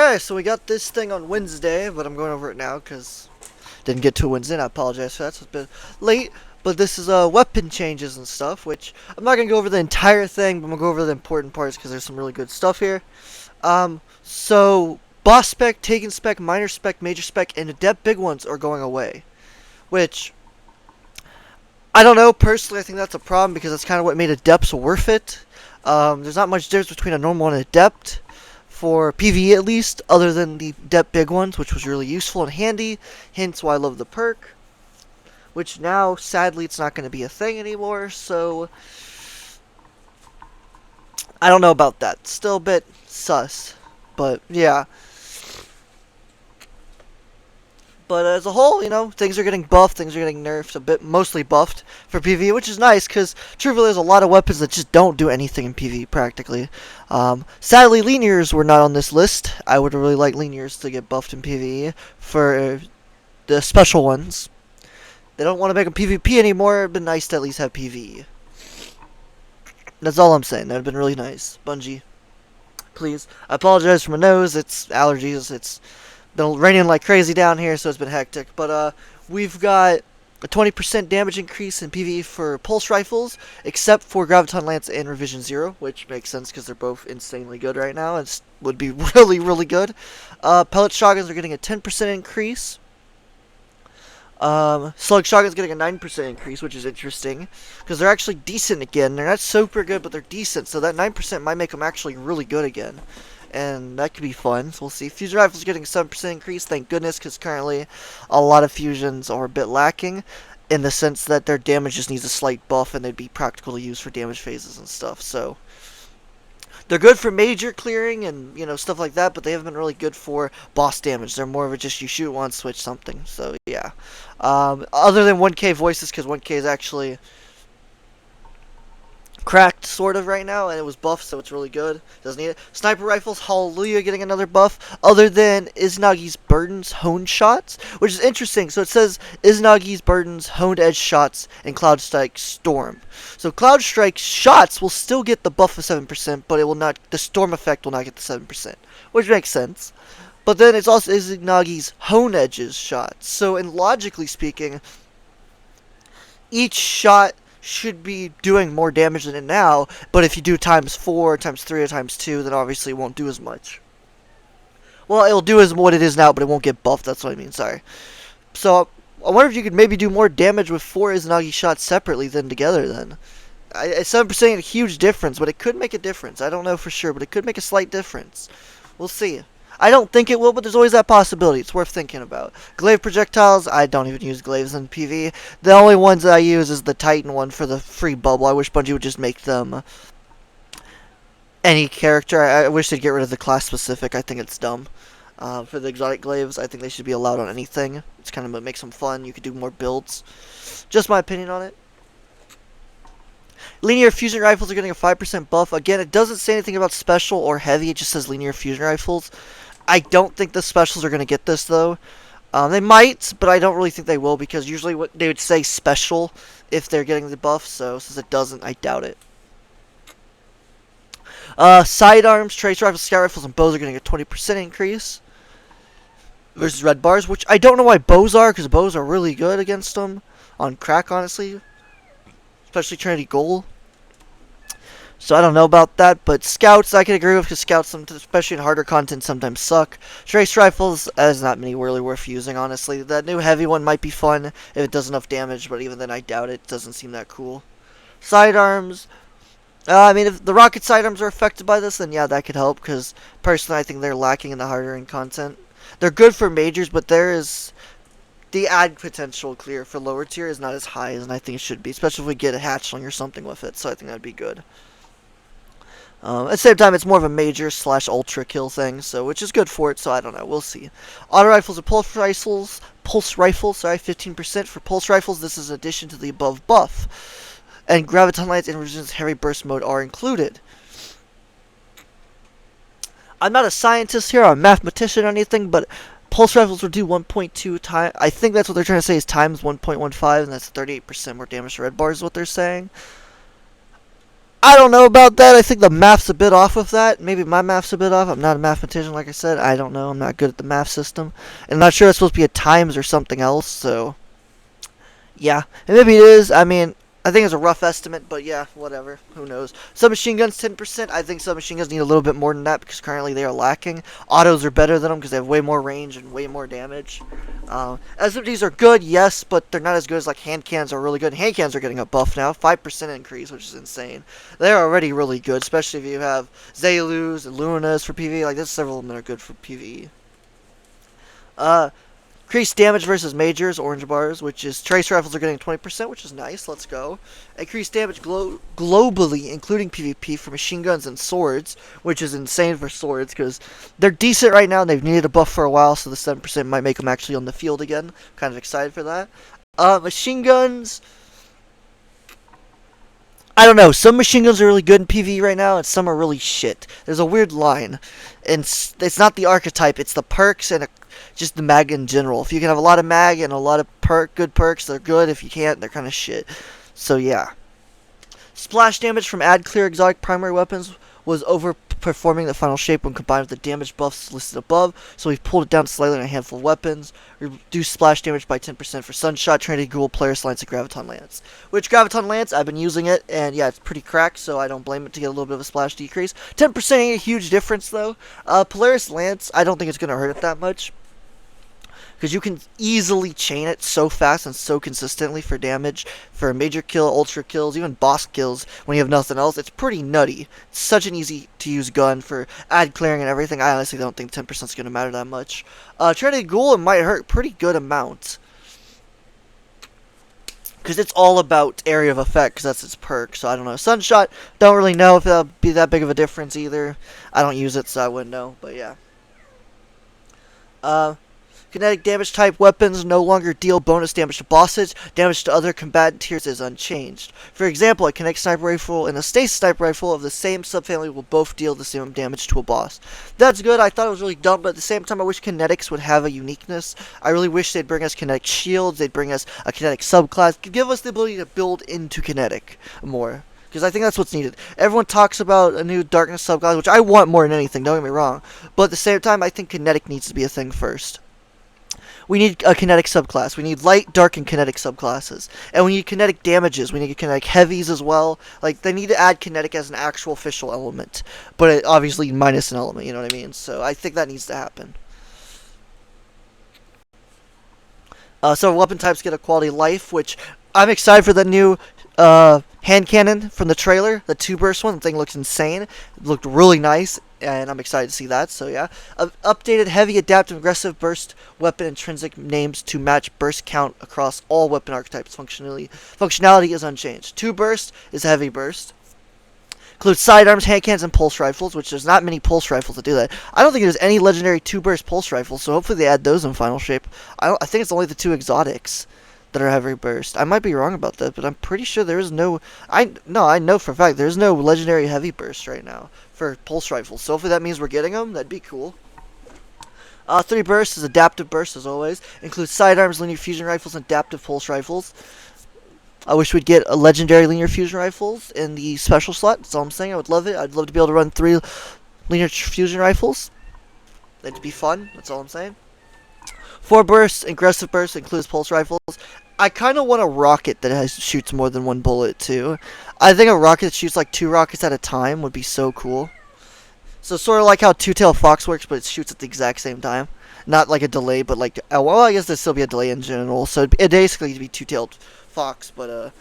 Okay, so we got this thing on Wednesday, but I'm going over it now because didn't get to Wednesday. And I apologize for that. So it's been late, but this is weapon changes and stuff, which I'm not gonna go over the entire thing, but I'm gonna go over the important parts because there's some really good stuff here. So boss spec, taken spec, minor spec, major spec, and adept big ones are going away, which I don't know. Personally, I think that's a problem because that's kind of what made adepts worth it. There's not much difference between a normal and adept for PvE at least, other than the adept big ones, which was really useful and handy. Hence why I love the perk, which now sadly it's not going to be a thing anymore. So I don't know about that. Still a bit sus, but yeah. But as a whole, things are getting buffed, things are getting nerfed, a bit mostly buffed for PvE, which is nice, because truthfully there's a lot of weapons that just don't do anything in PvE, practically. Sadly, Linears were not on this list. I would really like Linears to get buffed in PvE for the special ones. They don't want to make them PvP anymore, it'd been nice to at least have PvE. That's all I'm saying, that'd been really nice. Bungie, please. I apologize for my nose, it's allergies, it's been raining like crazy down here, so it's been hectic. But we've got a 20% damage increase in PvE for pulse rifles, except for Graviton Lance and Revision Zero, which makes sense because they're both insanely good right now. It would be really, really good. Pellet shotguns are getting a 10% increase. Slug shotguns getting a 9% increase, which is interesting because they're actually decent again. They're not super good, but they're decent, so that 9% might make them actually really good again. And that could be fun. So we'll see. Fusion rifles getting a 7% increase, thank goodness, because currently a lot of fusions are a bit lacking in the sense that their damage just needs a slight buff and they'd be practical to use for damage phases and stuff. So they're good for major clearing and stuff like that, but they haven't been really good for boss damage. They're more of a just you shoot once, switch something. So yeah. Other than 1K voices, because 1K is actually cracked sort of right now, and it was buffed, so it's really good. Doesn't need it. Sniper rifles, hallelujah, getting another buff other than Izanagi's Burden's honed shots, which is interesting. So it says Izanagi's Burden's honed edge shots and Cloud Strike Storm. So Cloud Strike shots will still get the buff of 7%, but it will not. The storm effect will not get the 7%, which makes sense. But then it's also Izanagi's honed edges shots. So, in logically speaking, each shot should be doing more damage than it now, but if you do times 4, times 3, or times 2, then obviously it won't do as much. Well, it'll do as what it is now, but it won't get buffed, that's what I mean, sorry. So, I wonder if you could maybe do more damage with 4 Izanagi shots separately than together, then. 7% ain't a huge difference, but it could make a difference. I don't know for sure, but it could make a slight difference. We'll see. I don't think it will, but there's always that possibility. It's worth thinking about. Glaive projectiles, I don't even use glaives in PvE. The only ones that I use is the Titan one for the free bubble. I wish Bungie would just make them any character. I wish they'd get rid of the class specific. I think it's dumb. For the exotic glaives, I think they should be allowed on anything. It's kind of what makes them fun. You could do more builds. Just my opinion on it. Linear fusion rifles are getting a 5% buff. Again, it doesn't say anything about special or heavy. It just says linear fusion rifles. I don't think the specials are going to get this, though. They might, but I don't really think they will, because usually what they would say special if they're getting the buff, so since it doesn't, I doubt it. Sidearms, trace rifles, scout rifles, and bows are getting a 20% increase versus red bars, which I don't know why bows are, because bows are really good against them on crack, honestly. Especially Trinity Gold. So I don't know about that, but scouts I can agree with, because scouts, especially in harder content, sometimes suck. Trace rifles, there's not many really worth using, honestly. That new heavy one might be fun if it does enough damage, but even then I doubt it. It doesn't seem that cool. Sidearms, I mean, if the rocket sidearms are affected by this, then yeah, that could help, because personally I think they're lacking in the harder end content. They're good for majors, but there is the ad potential clear for lower tier is not as high as I think it should be, especially if we get a hatchling or something with it, so I think that'd be good. At the same time, it's more of a major / ultra kill thing, so which is good for it, so I don't know, we'll see. Auto rifles or pulse rifles, 15% for pulse rifles. This is in addition to the above buff. And Graviton Lance and Resistance Heavy Burst mode are included. I'm not a scientist here, or a mathematician or anything, but pulse rifles will do 1.2 times. I think that's what they're trying to say is times 1.15, and that's 38% more damage to red bars is what they're saying. I don't know about that. I think the math's a bit off with that. Maybe my math's a bit off. I'm not a mathematician, like I said. I don't know. I'm not good at the math system. And I'm not sure it's supposed to be a times or something else, so yeah. And maybe it is. I mean, I think it's a rough estimate, but yeah, whatever. Who knows? Submachine guns, 10%. I think submachine guns need a little bit more than that because currently they are lacking. Autos are better than them because they have way more range and way more damage. SMGs are good, yes, but they're not as good as like hand cannons are really good. Hand cannons are getting a buff now, 5% increase, which is insane. They're already really good, especially if you have Zalus and Lunas for PvE. Like, there's several of them that are good for PvE. Increased damage versus majors, orange bars, which is tracer rifles are getting 20%, which is nice. Let's go. Increased damage globally, including PvP, for machine guns and swords, which is insane for swords because they're decent right now and they've needed a buff for a while, so the 7% might make them actually on the field again. Kind of excited for that. Machine guns. I don't know. Some machine guns are really good in PvE right now, and some are really shit. There's a weird line, and it's not the archetype. It's the perks and just the mag in general. If you can have a lot of mag and a lot of good perks, they're good. If you can't, they're kind of shit. So yeah. Splash damage from add clear exotic primary weapons was overperforming the final shape when combined with the damage buffs listed above, so we've pulled it down slightly on a handful of weapons. Reduced splash damage by 10% for Sunshot, Trinity Ghoul, Polaris Lance, and Graviton Lance. Which Graviton Lance, I've been using it, and yeah, it's pretty cracked, so I don't blame it to get a little bit of a splash decrease. 10% ain't a huge difference, though. Polaris Lance, I don't think it's going to hurt it that much, because you can easily chain it so fast and so consistently for damage, for major kill, ultra kills, even boss kills when you have nothing else. It's pretty nutty. It's such an easy to use gun for ad clearing and everything. I honestly don't think 10% is going to matter that much. Trinity Ghoul, it might hurt pretty good amount, because it's all about area of effect, because that's its perk, so I don't know. Sunshot, don't really know if that'll be that big of a difference either. I don't use it, so I wouldn't know, but yeah. Kinetic damage type weapons no longer deal bonus damage to bosses. Damage to other combatant tiers is unchanged. For example, a kinetic sniper rifle and a stasis sniper rifle of the same subfamily will both deal the same damage to a boss. That's good. I thought it was really dumb, but at the same time, I wish kinetics would have a uniqueness. I really wish they'd bring us kinetic shields. They'd bring us a kinetic subclass. Give us the ability to build into kinetic more, because I think that's what's needed. Everyone talks about a new darkness subclass, which I want more than anything, don't get me wrong. But at the same time, I think kinetic needs to be a thing first. We need a kinetic subclass. We need light, dark, and kinetic subclasses. And we need kinetic damages. We need kinetic heavies as well. Like, they need to add kinetic as an actual official element. But it obviously minus an element, you know what I mean? So I think that needs to happen. So weapon types get a quality of life, which I'm excited for the new hand cannon from the trailer. The 2-burst one. The thing looks insane. It looked really nice, and I'm excited to see that, so yeah. Updated heavy, adaptive, aggressive burst weapon intrinsic names to match burst count across all weapon archetypes. Functionality is unchanged. 2-burst is a heavy burst. Includes sidearms, hand cannons, and pulse rifles, which there's not many pulse rifles that do that. I don't think there's any legendary 2-burst pulse rifles, so hopefully they add those in final shape. I think it's only the 2 exotics that are heavy burst. I might be wrong about that, but I'm pretty sure there is no... I know for a fact there's no legendary heavy burst right now for pulse rifles. So hopefully that means we're getting them. That'd be cool. 3 burst is adaptive burst, as always. Includes sidearms, linear fusion rifles, and adaptive pulse rifles. I wish we'd get a legendary linear fusion rifles in the special slot. That's all I'm saying. I would love it. I'd love to be able to run 3 linear fusion rifles. That'd be fun. That's all I'm saying. 4 bursts, aggressive bursts, includes pulse rifles. I kind of want a rocket that shoots more than 1 bullet, too. I think a rocket that shoots like 2 rockets at a time would be so cool. So sort of like how Two-Tailed Fox works, but it shoots at the exact same time. Not like a delay, but like... well, I guess there'd still be a delay in general. So it'd basically be Two-Tailed Fox, but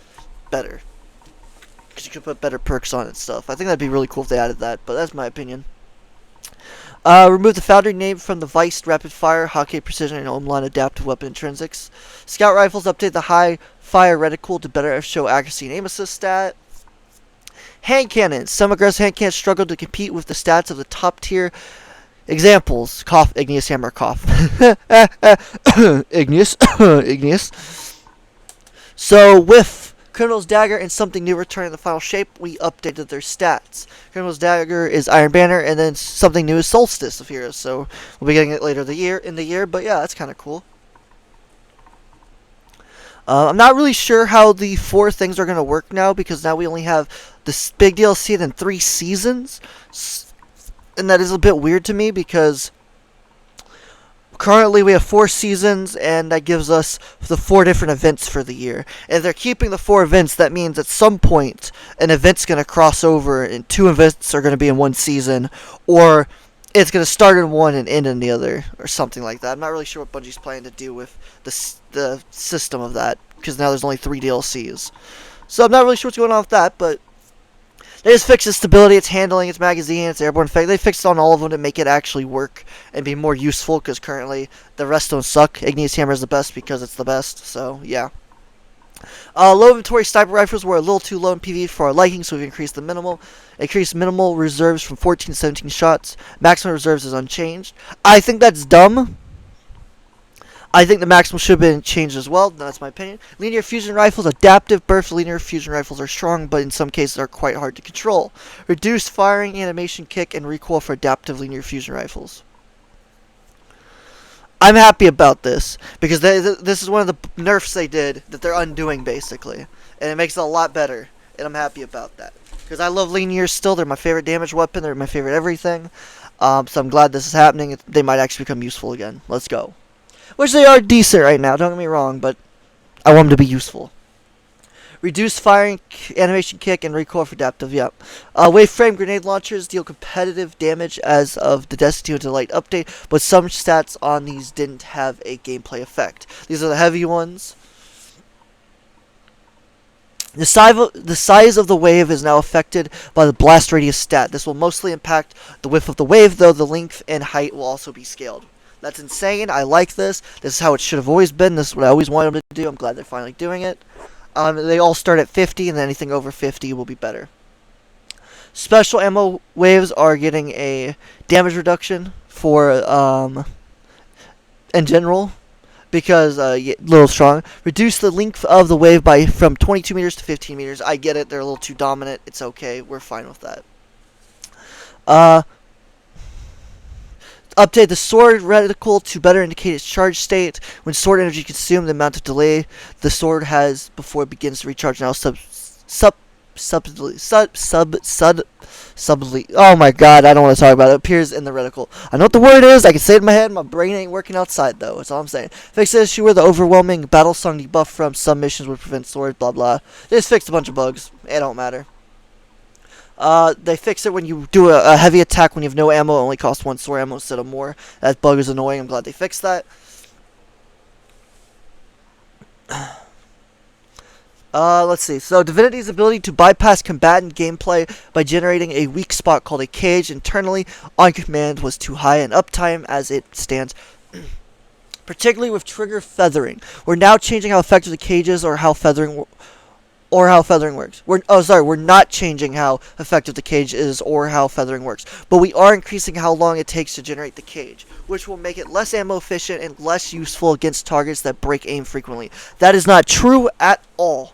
better. Because you could put better perks on it and stuff. I think that'd be really cool if they added that, but that's my opinion. Remove the foundry name from the Vice Rapid Fire, Hockey Precision, and Ohm Line Adaptive Weapon Intrinsics. Scout Rifles update the high fire reticle to better show accuracy and aim assist stat. Hand Cannons. Some aggressive hand cannons struggle to compete with the stats of the top tier. Examples. Cough, Igneous Hammer, cough. Igneous. Igneous. So, with Criminal's Dagger and something new returning in the final shape, we updated their stats. Criminal's Dagger is Iron Banner, and then something new is Solstice of Heroes, so we'll be getting it later in the year, but yeah, that's kind of cool. I'm not really sure how the 4 things are going to work now, because now we only have this big DLC than 3 seasons, and that is a bit weird to me because currently we have 4 seasons, and that gives us the 4 different events for the year. And if they're keeping the 4 events, that means at some point an event's going to cross over and 2 events are going to be in one season, or it's going to start in one and end in the other, or something like that. I'm not really sure what Bungie's planning to do with the system of that, because now there's only 3 DLCs. So I'm not really sure what's going on with that, but they just fixed its stability, its handling, its magazine, its airborne effect. They fixed on all of them to make it actually work and be more useful, because currently the rest don't suck. Igneous Hammer is the best because it's the best, so yeah. Low inventory sniper rifles were a little too low in PvE for our liking, so we've increased minimal reserves from 14 to 17 shots. Maximum reserves is unchanged. I think that's dumb. I think the maximum should have been changed as well. That's my opinion. Linear fusion rifles, adaptive burst linear fusion rifles are strong, but in some cases are quite hard to control. Reduced firing, animation, kick, and recoil for adaptive linear fusion rifles. I'm happy about this because this is one of the nerfs they did that they're undoing basically, and it makes it a lot better. And I'm happy about that because I love linear still. They're my favorite damage weapon. They're my favorite everything. So I'm glad this is happening. They might actually become useful again. Let's go. Which they are decent right now, don't get me wrong, but I want them to be useful. Reduced firing, animation kick, and recoil for adaptive, yep. Waveframe grenade launchers deal competitive damage as of the Destiny 2 Delight update, but some stats on these didn't have a gameplay effect. These are the heavy ones. The size of the wave is now affected by the blast radius stat. This will mostly impact the width of the wave, though the length and height will also be scaled. That's insane. I like this. This is how it should have always been. This is what I always wanted them to do. I'm glad they're finally doing it. They all start at 50, and anything over 50 will be better. Special ammo waves are getting a damage reduction for in general because a little strong. Reduce the length of the wave from 22 meters to 15 meters. I get it. They're a little too dominant. It's okay. We're fine with that. Update the sword reticle to better indicate its charge state. When sword energy consumed, the amount of delay the sword has before it begins to recharge now subtly. Oh my god, I don't want to talk about it. It appears in the reticle. I know what the word is. I can say it in my head. My brain ain't working outside though. That's all I'm saying. Fix the issue where the overwhelming battle song debuff from some missions would prevent sword. Blah blah. They just fixed a bunch of bugs. It don't matter. They fix it when you do a heavy attack when you have no ammo. It only costs 1 sword ammo instead of more. That bug is annoying. I'm glad they fixed that. Let's see. So, Divinity's ability to bypass combatant gameplay by generating a weak spot called a cage internally on command was too high in uptime as it stands. Particularly with trigger feathering. We're now changing how effective the cage is or how feathering works. We're not changing how effective the cage is or how feathering works. But we are increasing how long it takes to generate the cage, which will make it less ammo efficient and less useful against targets that break aim frequently. That is not true at all.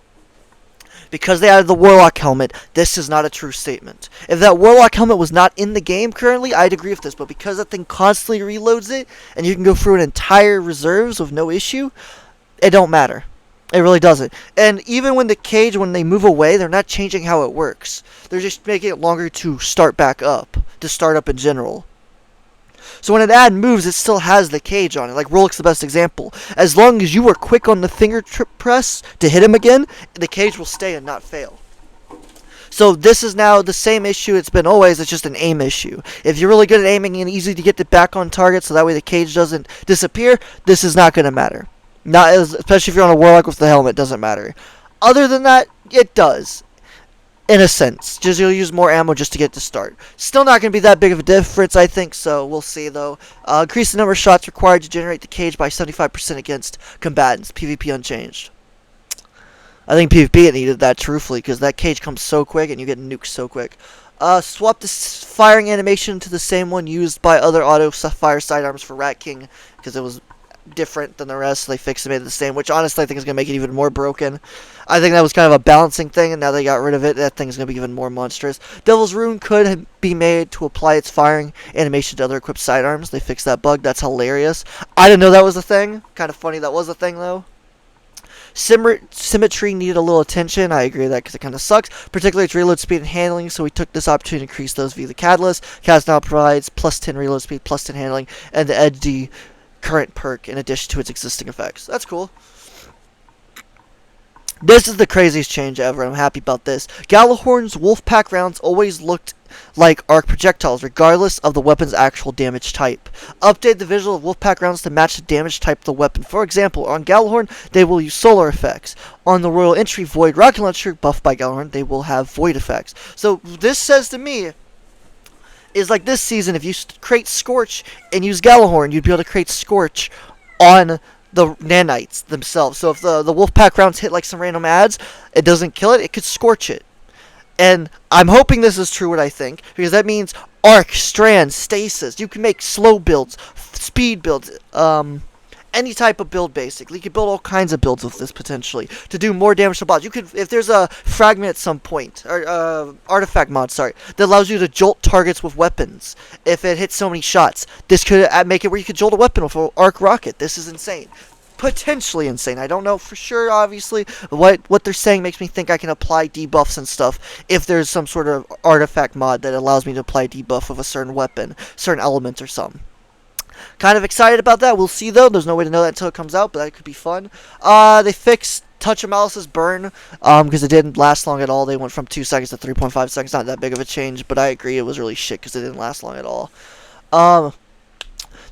Because they added the Warlock helmet, this is not a true statement. If that Warlock helmet was not in the game currently, I'd agree with this. But because that thing constantly reloads it, and you can go through an entire reserves with no issue, it don't matter. It really doesn't. And even when the cage, when they move away, they're not changing how it works. They're just making it longer to start back up. To start up in general. So when an ad moves, it still has the cage on it. Like Rolex the best example. As long as you are quick on the finger press to hit him again, the cage will stay and not fail. So this is now the same issue it's been always. It's just an aim issue. If you're really good at aiming and easy to get it back on target so that way the cage doesn't disappear, this is not going to matter. Especially if you're on a Warlock with the helmet, doesn't matter. Other than that, it does. In a sense. Just you'll use more ammo just to get to start. Still not going to be that big of a difference, I think, so we'll see, though. Increase the number of shots required to generate the cage by 75% against combatants. PvP unchanged. I think PvP it needed that, truthfully, because that cage comes so quick and you get nuked so quick. Swap the firing animation to the same one used by other auto-fire sidearms for Rat King, because it was different than the rest, so they fixed it, made it the same, which honestly I think is going to make it even more broken. I think that was kind of a balancing thing, and now they got rid of it, that thing is going to be even more monstrous. Devil's Rune could be made to apply its firing animation to other equipped sidearms. They fixed that bug. That's hilarious. I didn't know that was a thing. Kind of funny that was a thing, though. Symmetry needed a little attention. I agree with that because it kind of sucks, particularly its reload speed and handling, so we took this opportunity to increase those via the Catalyst. Catalyst now provides plus 10 reload speed, plus 10 handling, and the Edge D current perk in addition to its existing effects. That's cool. This is the craziest change ever. I'm happy about this. Gjallarhorn's Wolfpack rounds always looked like arc projectiles, regardless of the weapon's actual damage type. Update the visual of Wolfpack rounds to match the damage type of the weapon. For example, on Gjallarhorn, they will use solar effects. On the Royal Entry Void Rocket Launcher, buffed by Gjallarhorn, they will have void effects. So this says to me, is like this season, if you create Scorch and use Gjallarhorn, you'd be able to create Scorch on the nanites themselves. So if the Wolfpack rounds hit like some random ads, it doesn't kill it, it could Scorch it. And I'm hoping this is true, what I think, because that means arc, strand, stasis. You can make slow builds, speed builds, any type of build, basically. You can build all kinds of builds with this, potentially, to do more damage to bots. You could, if there's a fragment at some point, or artifact mod, sorry, that allows you to jolt targets with weapons. If it hits so many shots, this could make it where you could jolt a weapon with an arc rocket. This is insane. Potentially insane. I don't know for sure, obviously. What they're saying makes me think I can apply debuffs and stuff if there's some sort of artifact mod that allows me to apply debuff with a certain weapon, certain element or something. Kind of excited about that. We'll see, though. There's no way to know that until it comes out, but that could be fun. They fixed Touch of Malice's burn, because it didn't last long at all. They went from 2 seconds to 3.5 seconds. Not that big of a change, but I agree it was really shit because it didn't last long at all.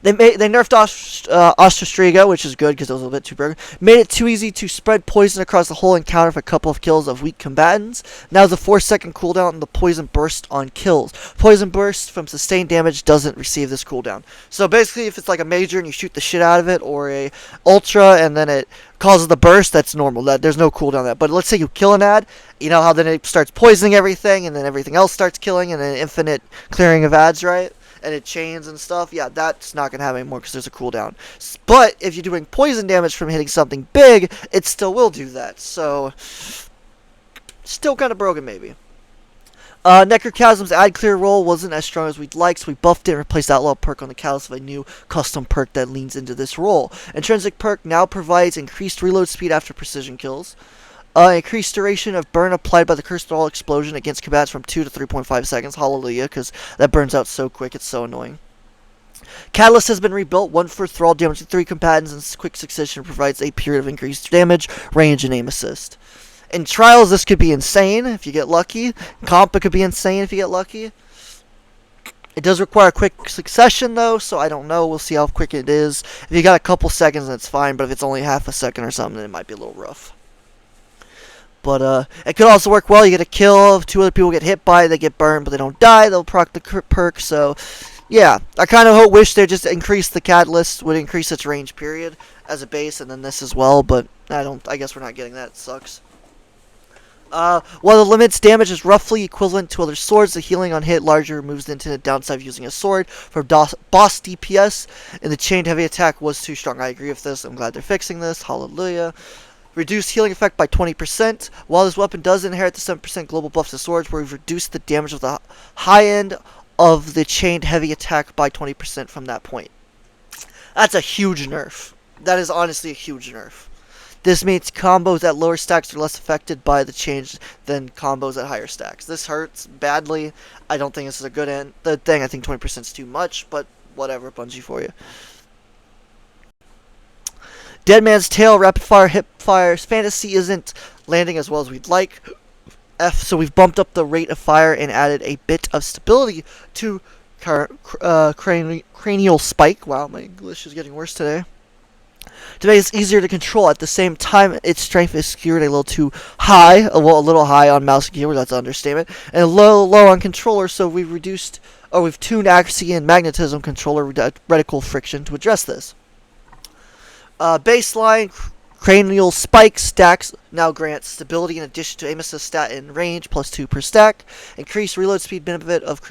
They nerfed Ostrostriga, which is good because it was a little bit too broken. Made it too easy to spread poison across the whole encounter for a couple of kills of weak combatants. Now the 4-second cooldown on the poison burst on kills. Poison burst from sustained damage doesn't receive this cooldown. So basically, if it's like a major and you shoot the shit out of it, or a ultra and then it causes the burst, that's normal. There's no cooldown on that. But let's say you kill an ad, you know how then it starts poisoning everything, and then everything else starts killing, and then infinite clearing of ads, right? And it chains and stuff, yeah, that's not going to have any more because there's a cooldown. But if you're doing poison damage from hitting something big, it still will do that. So, still kind of broken, maybe. Necrochasm's ad clear roll wasn't as strong as we'd like, so we buffed it and replaced Outlaw perk on the Catalyst with a new custom perk that leans into this roll. Intrinsic perk now provides increased reload speed after precision kills. Increased duration of burn applied by the Cursed Wall explosion against combatants from 2 to 3.5 seconds. Hallelujah, because that burns out so quick, it's so annoying. Catalyst has been rebuilt, 1 for thrall damage to 3 combatants in quick succession, provides a period of increased damage, range, and aim assist. In Trials, this could be insane if you get lucky. Comp, it could be insane if you get lucky. It does require quick succession, though, so I don't know. We'll see how quick it is. If you got a couple seconds, that's fine, but if it's only half a second or something, then it might be a little rough. But, it could also work well. You get a kill, 2 other people get hit by it, they get burned, but they don't die. They'll proc the perk, so, yeah. I kind of wish they just increased the Catalyst, would increase its range period as a base, and then this as well, but I guess we're not getting that. It sucks. While the limit's damage is roughly equivalent to other swords, the healing on hit largely removes the intended downside of using a sword. For boss DPS, and the chained heavy attack was too strong. I agree with this. I'm glad they're fixing this. Hallelujah. Reduced healing effect by 20%. While this weapon does inherit the 7% global buff to swords, where we've reduced the damage of the high end of the chained heavy attack by 20% from that point. That's a huge nerf. That is honestly a huge nerf. This means combos at lower stacks are less affected by the change than combos at higher stacks. This hurts badly. I don't think this is a good thing. I think 20% is too much, but whatever, Bungie for you. Dead Man's Tale, Rapid Fire, Hip Fire's Fantasy isn't landing as well as we'd like. So we've bumped up the rate of fire and added a bit of stability to Cranial Spike. Wow, my English is getting worse today. To make it easier to control, at the same time, its strength is skewed a little too high, a little high on mouse and keyboard, that's an understatement, and a little low on controller, so we've tuned accuracy and magnetism controller reticle friction to address this. Baseline Cranial Spike stacks now grants stability in addition to aim assist stat and range plus 2 per stack. Increased reload speed benefit of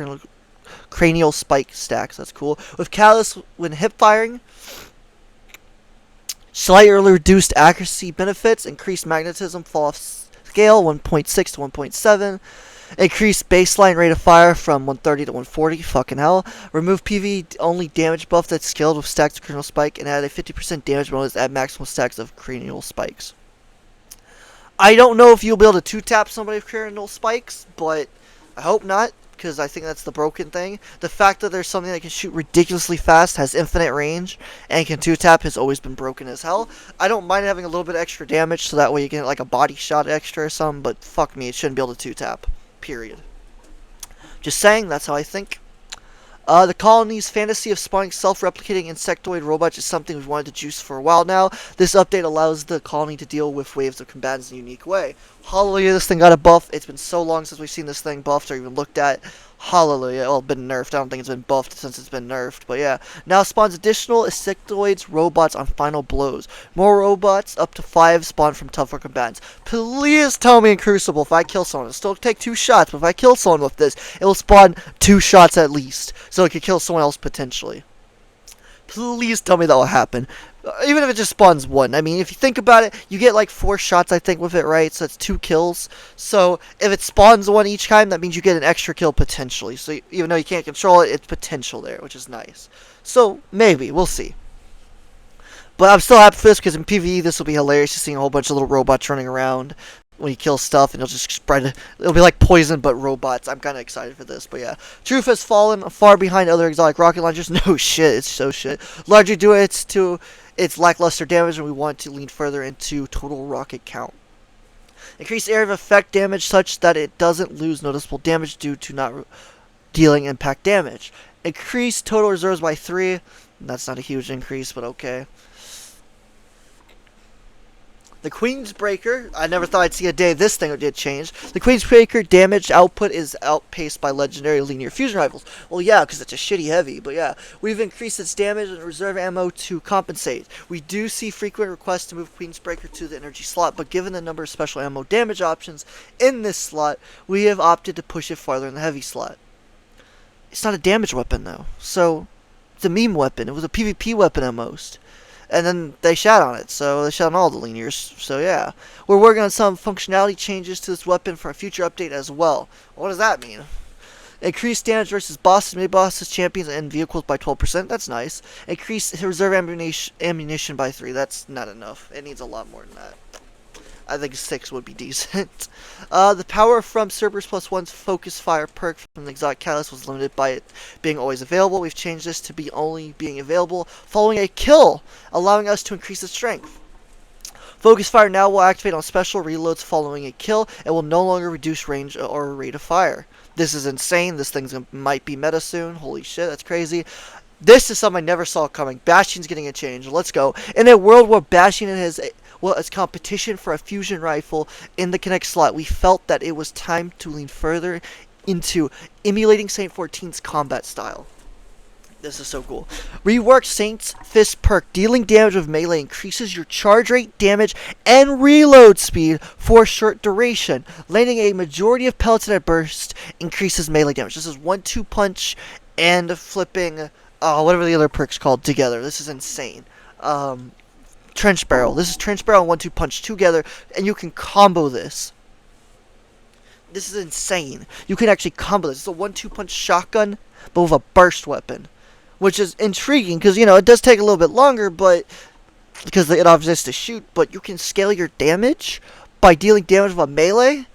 Cranial Spike stacks, that's cool. With Catalyst when hip firing, slightly reduced accuracy benefits, increased magnetism fall off scale 1.6 to 1.7. Increased baseline rate of fire from 130 to 140, fucking hell. Remove PV only damage buff that's scaled with stacks of Cranial Spike and add a 50% damage bonus at maximal stacks of Cranial Spikes. I don't know if you'll be able to two-tap somebody with Cranial Spikes, but I hope not, because I think that's the broken thing. The fact that there's something that can shoot ridiculously fast, has infinite range, and can two-tap has always been broken as hell. I don't mind having a little bit of extra damage, so that way you get like a body shot extra or something, but fuck me, it shouldn't be able to two-tap. Period. Just saying, that's how I think. The colony's fantasy of spawning self-replicating insectoid robots is something we've wanted to juice for a while now. This update allows the colony to deal with waves of combatants in a unique way. Hallelujah, this thing got a buff. It's been so long since we've seen this thing buffed or even looked at. Hallelujah. Well, been nerfed. I don't think it's been buffed since it's been nerfed. But yeah. Now spawns additional insectoids robots on final blows. More robots, up to 5, spawn from tougher combatants. Please tell me in Crucible, if I kill someone, it'll still take 2 shots. But if I kill someone with this, it will spawn 2 shots at least. So it could kill someone else potentially. Please tell me that will happen. Even if it just spawns 1. I mean, if you think about it, you get like 4 shots, I think, with it, right? So it's 2 kills. So if it spawns 1 each time, that means you get an extra kill potentially. So even though you can't control it, it's potential there, which is nice. So maybe. We'll see. But I'm still happy for this because in PvE, this will be hilarious. Just seeing a whole bunch of little robots running around when you kill stuff, and it'll just spread. It'll be like poison, but robots. I'm kind of excited for this, but yeah. Truth has fallen far behind other exotic rocket launchers. No shit, it's so shit. Largely due to its lackluster damage, and we want to lean further into total rocket count. Increase area of effect damage such that it doesn't lose noticeable damage due to not dealing impact damage. Increase total reserves by 3. That's not a huge increase, but okay. The Queensbreaker, I never thought I'd see a day this thing did change. The Queensbreaker damage output is outpaced by legendary linear fusion rifles. Well, yeah, because it's a shitty heavy, but yeah. We've increased its damage and reserve ammo to compensate. We do see frequent requests to move Queensbreaker to the energy slot, but given the number of special ammo damage options in this slot, we have opted to push it farther in the heavy slot. It's not a damage weapon, though, so it's a meme weapon. It was a PvP weapon at most. And then they shat on it, so they shat on all the linears, so yeah. We're working on some functionality changes to this weapon for a future update as well. What does that mean? Increased damage versus bosses, mid-bosses, champions, and vehicles by 12%, that's nice. Increased reserve ammunition by 3, that's not enough. It needs a lot more than that. I think 6 would be decent. The power from Cerberus plus 1's Focus Fire perk from the Exotic Catalyst was limited by it being always available. We've changed this to be only being available following a kill, allowing us to increase its strength. Focus Fire now will activate on special reloads following a kill and will no longer reduce range or rate of fire. This is insane. This thing might be meta soon. Holy shit, that's crazy. This is something I never saw coming. Bastion's getting a change. Let's go. In a world where Bastion has as competition for a fusion rifle in the Connect slot, we felt that it was time to lean further into emulating Saint 14's combat style. This is so cool. Reworked Saint's Fist perk. Dealing damage with melee increases your charge rate, damage, and reload speed for a short duration. Landing a majority of pellets in a burst increases melee damage. This is 1-2 punch and flipping, whatever the other perk's called together. This is insane. Trench Barrel. This is Trench Barrel and 1-2 punch together, and you can combo this. This is insane. You can actually combo this. It's a 1-2 punch shotgun, but with a burst weapon. Which is intriguing, because, you know, it does take a little bit longer, but because it obviously has to shoot, but you can scale your damage by dealing damage with a melee,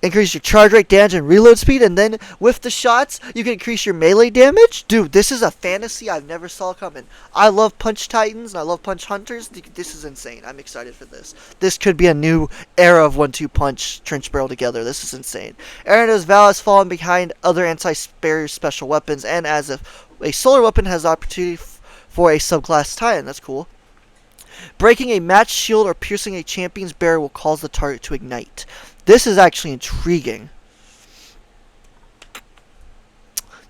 increase your charge rate, damage, and reload speed, and then with the shots, you can increase your melee damage. Dude, this is a fantasy I've never saw coming. I love Punch Titans, and I love Punch Hunters. This is insane. I'm excited for this. This could be a new era of 1-2 punch Trench Barrel together. This is insane. Arena's Val has fallen behind other anti-barrier special weapons, and as if a solar weapon has opportunity for a subclass Titan. That's cool. Breaking a match shield or piercing a champion's barrier will cause the target to ignite. This is actually intriguing.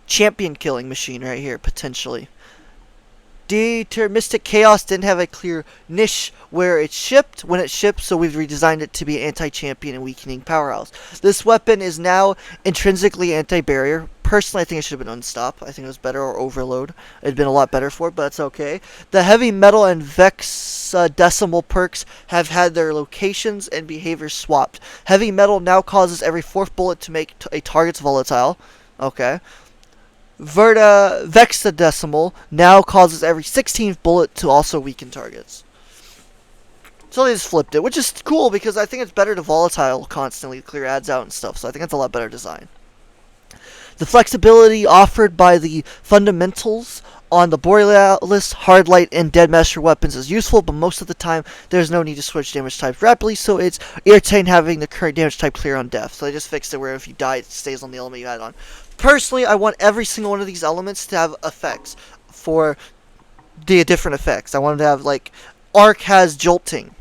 Champion killing machine right here, potentially. Mystic Chaos didn't have a clear niche where it shipped when it shipped, so we've redesigned it to be an anti-champion and weakening powerhouse. This weapon is now intrinsically anti-barrier. Personally, I think it should have been Unstop. I think it was better, or Overload. It'd been a lot better for it, but that's okay. The Heavy Metal and Vex Decimal perks have had their locations and behaviors swapped. Heavy Metal now causes every 4th bullet to make a target's volatile. Okay. Vexadecimal now causes every 16th bullet to also weaken targets. So they just flipped it, which is cool because I think it's better to volatile constantly clear ads out and stuff. So I think that's a lot better design. The flexibility offered by the fundamentals on the Borealis, Hardlight, and Deadmaster weapons is useful, but most of the time there's no need to switch damage types rapidly, so it's irritating having the current damage type clear on death. So they just fixed it where if you die, it stays on the element you had on. Personally, I want every single one of these elements to have effects for the different effects. I wanted to have, like, Arc has jolting.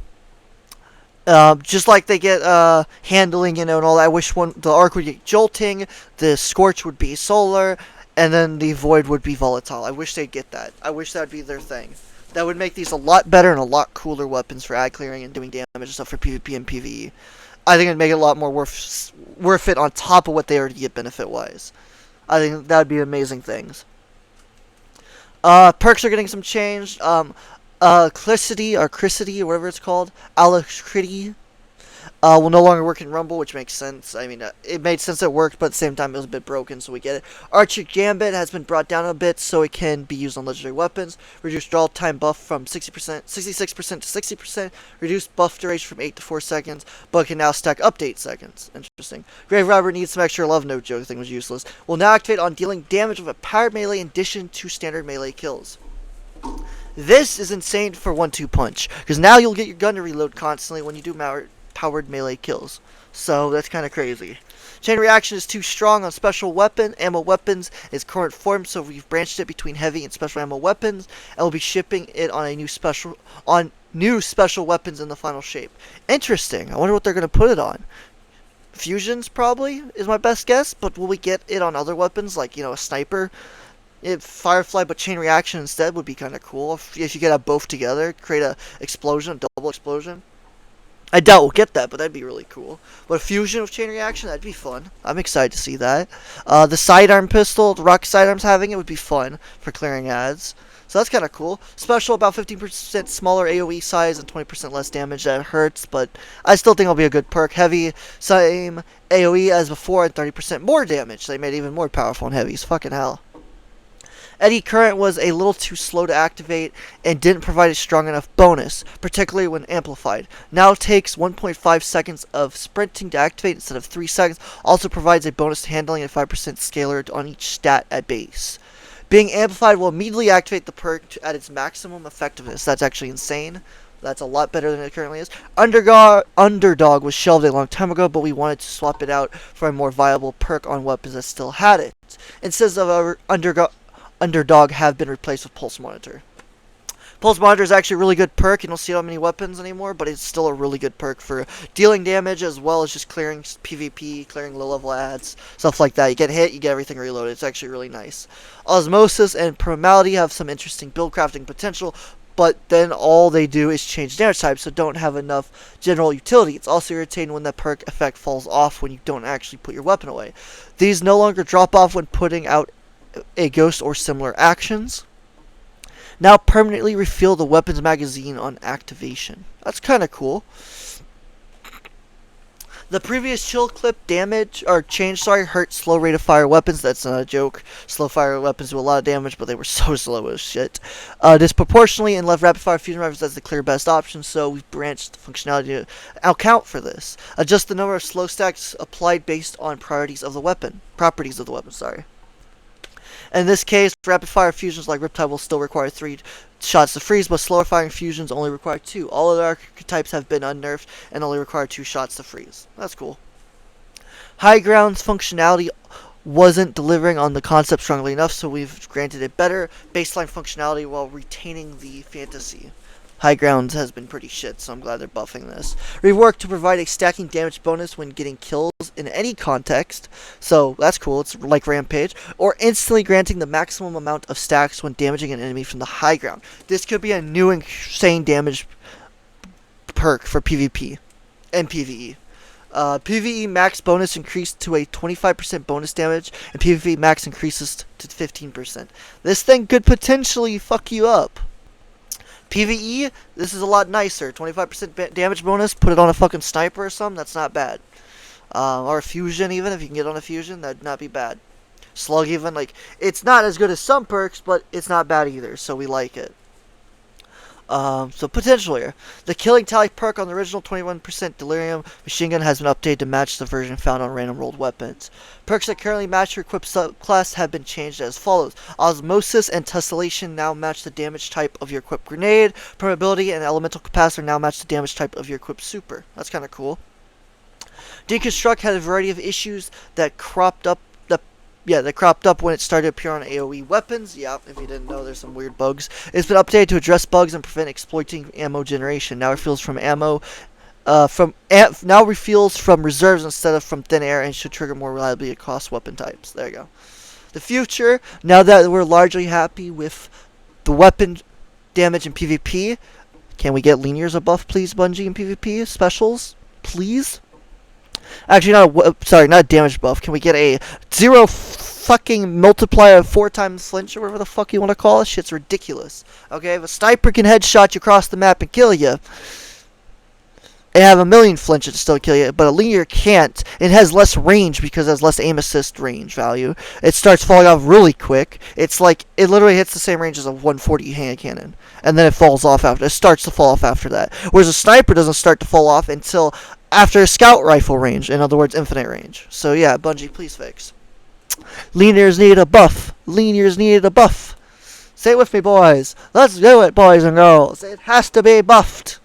Just like they get handling, and all that. I wish the Arc would get jolting, the Scorch would be solar, and then the Void would be volatile. I wish they'd get that. I wish that would be their thing. That would make these a lot better and a lot cooler weapons for ad clearing and doing damage and stuff for PvP and PvE. I think it'd make it a lot more worth it on top of what they already get benefit-wise. I think that would be amazing things. Perks are getting some change. Clicity, or Cricity, or whatever it's called, Alacrity, will no longer work in Rumble, which makes sense. I mean, it made sense it worked, but at the same time it was a bit broken, so we get it. Archer Gambit has been brought down a bit, so it can be used on legendary weapons. Reduced draw time buff from 66% to 60%. Reduced buff duration from 8 to 4 seconds, but can now stack up to 8 seconds. Interesting. Grave Robber needs some extra love, no joke, the thing was useless. Will now activate on dealing damage with a powered melee in addition to standard melee kills. This is insane for 1-2 punch, because now you'll get your gun to reload constantly when you do powered melee kills. So that's kind of crazy. Chain reaction is too strong on special weapon ammo weapons in its current form, so we've branched it between heavy and special ammo weapons, and we'll be shipping it on new special weapons in the final shape. Interesting. I wonder what they're gonna put it on. Fusions probably is my best guess, but will we get it on other weapons like a sniper? If Firefly but chain reaction instead would be kind of cool. If you could have both together, create a double explosion. I doubt we'll get that, but that'd be really cool. But a fusion with chain reaction, that'd be fun. I'm excited to see that. The sidearm pistol, the rocket sidearms having it would be fun for clearing ads. So that's kind of cool. Special, about 15% smaller AoE size and 20% less damage. That hurts, but I still think it'll be a good perk. Heavy, same AoE as before and 30% more damage. They made it even more powerful in heavies. Fucking hell. Eddy Current was a little too slow to activate and didn't provide a strong enough bonus, particularly when amplified. Now takes 1.5 seconds of sprinting to activate instead of 3 seconds. Also provides a bonus to handling and 5% scalar on each stat at base. Being amplified will immediately activate the perk at its maximum effectiveness. That's actually insane. That's a lot better than it currently is. Underdog was shelved a long time ago, but we wanted to swap it out for a more viable perk on weapons that still had it. Instead of our Underdog have been replaced with Pulse Monitor. Pulse Monitor is actually a really good perk. You don't see it on many weapons anymore, but it's still a really good perk for dealing damage as well as just clearing PvP, clearing low-level ads, stuff like that. You get hit, you get everything reloaded. It's actually really nice. Osmosis and Primality have some interesting build crafting potential, but then all they do is change damage type, so don't have enough general utility. It's also irritating when the perk effect falls off when you don't actually put your weapon away. These no longer drop off when putting out a ghost or similar actions. Now permanently refill the weapons magazine on activation. That's kind of cool. The previous chill clip hurt slow rate of fire weapons. That's not a joke. Slow fire weapons do a lot of damage, but they were so slow as shit. Disproportionately and left rapid fire fusion rifles as the clear best option, so we've branched the functionality to account for this. Adjust the number of slow stacks applied based on properties of the weapon. In this case, rapid-fire fusions like Riptide will still require 3 shots to freeze, but slower-firing fusions only require 2. All other archetypes have been unnerfed and only require 2 shots to freeze. That's cool. High Ground's functionality wasn't delivering on the concept strongly enough, so we've granted it better baseline functionality while retaining the fantasy. High Ground has been pretty shit, so I'm glad they're buffing this. Reworked to provide a stacking damage bonus when getting kills in any context, so that's cool, it's like Rampage, or instantly granting the maximum amount of stacks when damaging an enemy from the high ground. This could be a new insane damage perk for PvP and PvE. PvE max bonus increased to a 25% bonus damage, and PvP max increases to 15%. This thing could potentially fuck you up. PvE, this is a lot nicer. 25% damage bonus, put it on a fucking sniper or something, that's not bad. Or a fusion even, if you can get on a fusion, that'd not be bad. Slug even, like, it's not as good as some perks, but it's not bad either, so we like it. So potential here. The Killing Tally perk on the original 21% Delirium machine gun has been updated to match the version found on random rolled weapons. Perks that currently match your equipped subclass have been changed as follows. Osmosis and Tessellation now match the damage type of your equipped grenade. Permeability and Elemental Capacitor now match the damage type of your equipped super. That's kind of cool. Deconstruct had a variety of issues that cropped up when it started to appear on AoE weapons. Yeah, if you didn't know, there's some weird bugs. It's been updated to address bugs and prevent exploiting ammo generation. Now refuels from now refuels from reserves instead of from thin air, and should trigger more reliably across weapon types. There you go. The future, now that we're largely happy with the weapon damage in PvP, can we get linear as a buff, please, Bungie, in PvP specials, please? Actually, not a damage buff. Can we get a 0 fucking multiplier of 4 times flinch or whatever the fuck you want to call it? Shit's ridiculous. Okay, if a sniper can headshot you across the map and kill you, and have a million flinch and still kill you, but a linear can't. It has less range because it has less aim assist range value. It starts falling off really quick. It's like, it literally hits the same range as a 140 hand cannon, and then it falls off after. It starts to fall off after that. Whereas a sniper doesn't start to fall off until after scout rifle range, in other words, infinite range. So yeah, Bungie, please fix. Linears need a buff. Linears need a buff. Say it with me, boys. Let's do it, boys and girls. It has to be buffed.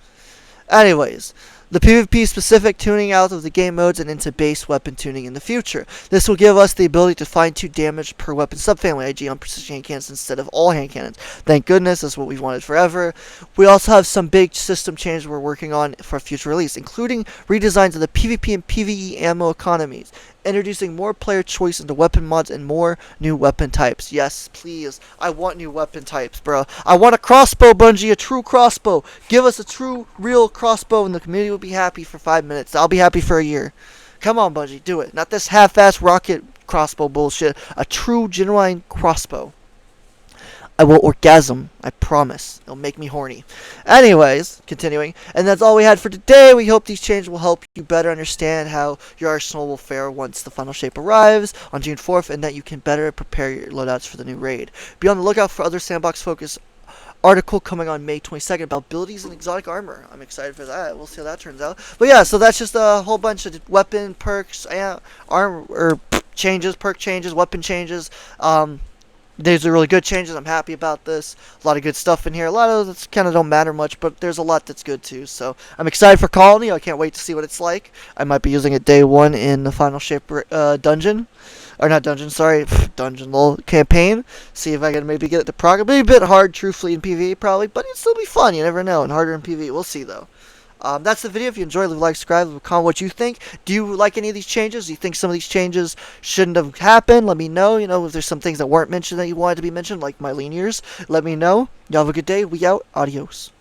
Anyways, the PvP specific tuning out of the game modes and into base weapon tuning in the future. This will give us the ability to fine-tune damage per weapon subfamily, i.e. on precision hand cannons instead of all hand cannons. Thank goodness, that's what we've wanted forever. We also have some big system changes we're working on for future release, including redesigns of the PvP and PvE ammo economies, introducing more player choice into weapon mods and more new weapon types. Yes, please. I want new weapon types, bro. I want a crossbow, Bungie, a true crossbow. Give us a true, real crossbow, and the community will be happy for 5 minutes. I'll be happy for a year. Come on, Bungie, do it. Not this half-ass rocket crossbow bullshit. A true, genuine crossbow. I will orgasm. I promise. It'll make me horny. Anyways, continuing. And that's all we had for today. We hope these changes will help you better understand how your arsenal will fare once the final shape arrives on June 4th, and that you can better prepare your loadouts for the new raid. Be on the lookout for other Sandbox-focused article coming on May 22nd about abilities and exotic armor. I'm excited for that. We'll see how that turns out. But yeah, so that's just a whole bunch of weapon perks, changes, perk changes, weapon changes. These are really good changes. I'm happy about this. A lot of good stuff in here. A lot of that kind of don't matter much, but there's a lot that's good too. So I'm excited for Colony. I can't wait to see what it's like. I might be using it day 1 in the Final Shape dungeon. Or not dungeon, sorry. Dungeon little campaign. See if I can maybe get it to prog. It'll be a bit hard, truthfully, in PvE probably, but it'll still be fun. You never know. And harder in PvE. We'll see, though. That's the video. If you enjoyed, leave a like, subscribe, leave a comment what you think. Do you like any of these changes? Do you think some of these changes shouldn't have happened? Let me know. You know, if there's some things that weren't mentioned that you wanted to be mentioned, like my linears, let me know. Y'all have a good day. We out. Adios.